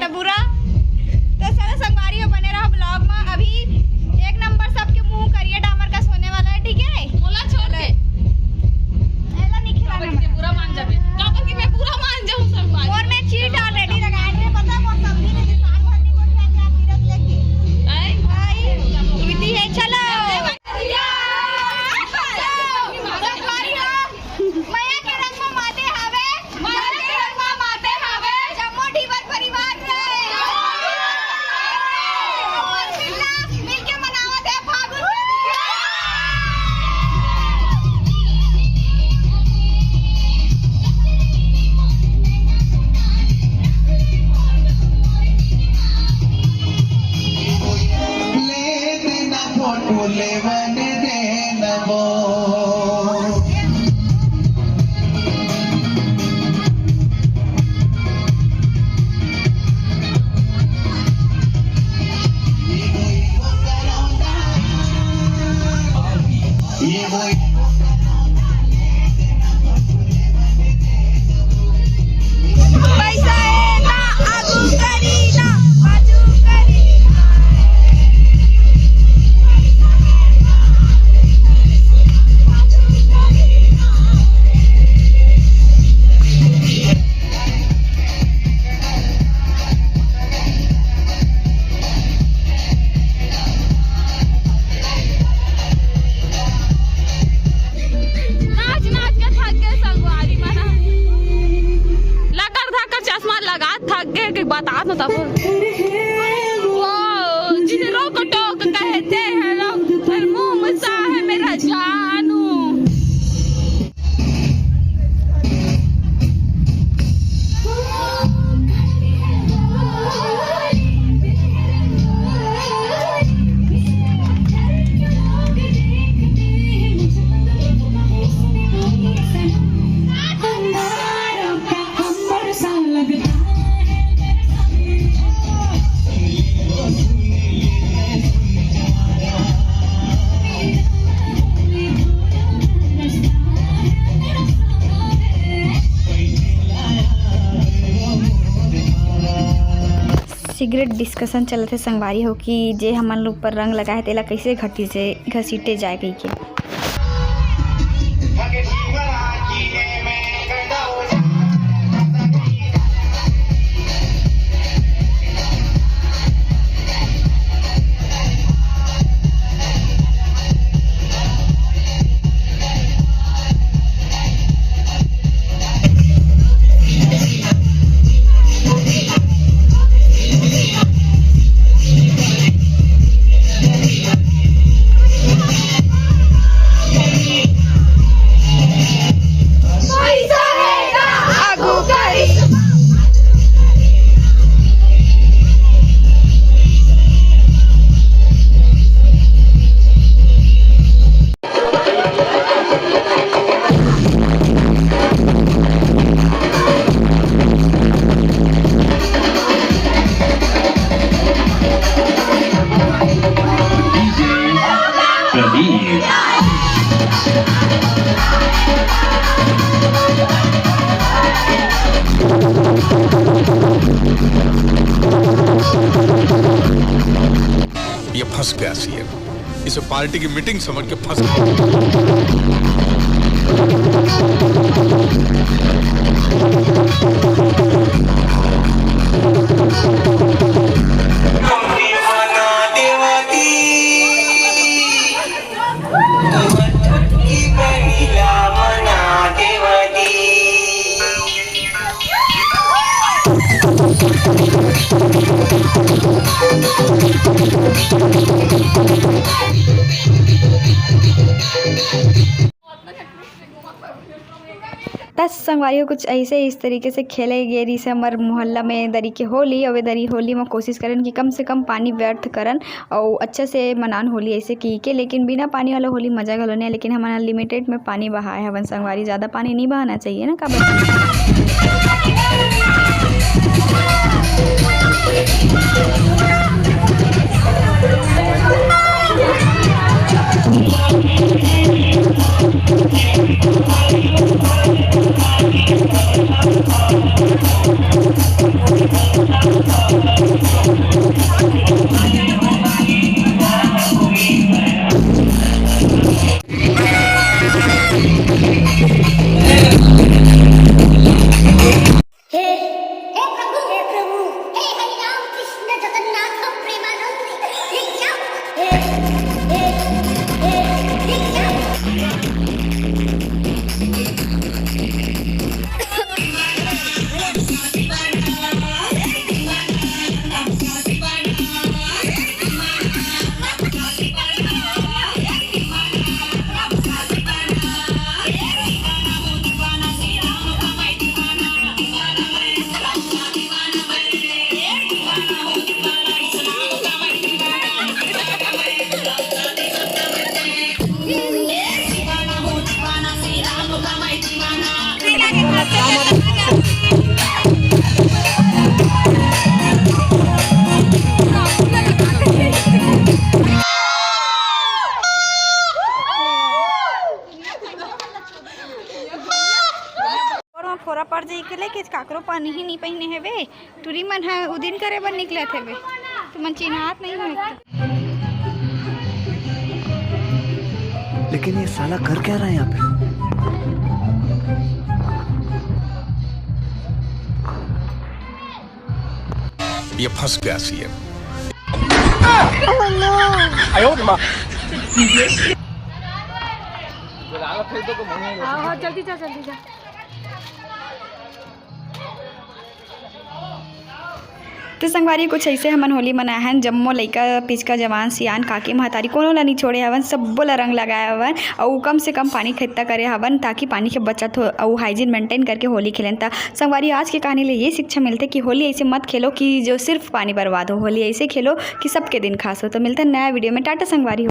है बुरा। तो चलो संगवारी हो, बने रहो ब्लॉग में। अभी एक नंबर सबके मुंह करिए डामर का सोने वाला है, ठीक है? बोला छोड़ के एला नहीं खिलाना, पूरा मान जाबे काबर कि मैं पूरा मान जाऊं संगवारी। और मैं चीट ऑलरेडी लगाए हैं, पता कौन सब्जी में साग भरने को क्या क्या तीरथ लेके आई इतनी है। चलो संगवारी हो, माया के रंग में माते हावे, माया के रंग में माते हावे, जम्मो ढीबर परिवार रे और मिलके मनावत है फागुन। पैसा है ना आगू करी ना बाजू करी। नाच नाच के थक गए संगवारी मना लकर धक्कर चश्मा लगा थक गए कि बता दो तब वो जिसे रोक टोक कहते हैं लोग, पर मुंह मुसा है मेरा जानू। सिगरेट डिस्कशन चलत है संगवारी हो कि जे हमन लोग पर रंग लगाए तेला कैसे घटी से घसीटे जाए कही के। ये फंस गया सीएम, इसे पार्टी की मीटिंग समझ के फंस गया। तस संगवारी कुछ ऐसे इस तरीके से खेले गए रही से हमारे मोहल्ला में दरी के होली। और दरी होली में कोशिश करन कि कम से कम पानी व्यर्थ करन और अच्छे से मनान होली ऐसे की के। लेकिन बिना पानी वाला होली मजा गलो नहीं, लेकिन हमारा लिमिटेड में पानी बहाए हवन संगवारी। ज़्यादा पानी नहीं बहाना चाहिए ना का देखले कि काकरो पानी ही नहीं पहने हेवे टूरी मन ह उ दिन करे बर निकलत हेवे तो मन चिन्हात नहीं है। लेकिन ये साला कर क्या रहा है यहाँ पे? ये फंस गया सीएम। जल्दी जा जल्दी जा। तो संगवारी कुछ ऐसे हमन होली मनाए हन जम्मो लइका पिचका जवान सियान काकी महतारी कोनो ला नहीं छोड़े हवन सब्बो ला रंग लगाए हवन और कम से कम पानी खर्चा करे हवन ताकि पानी के बचत हो और हाइजीन मेंटेन करके होली खेलें। ता संगवारी आज की कहानी ले ये शिक्षा मिलते कि होली ऐसे मत खेलो कि जो सिर्फ पानी बर्बाद हो, होली ऐसे खेलो कि सबके दिन खास हो। तो मिलते हैं नया वीडियो में। टाटा संगवारी।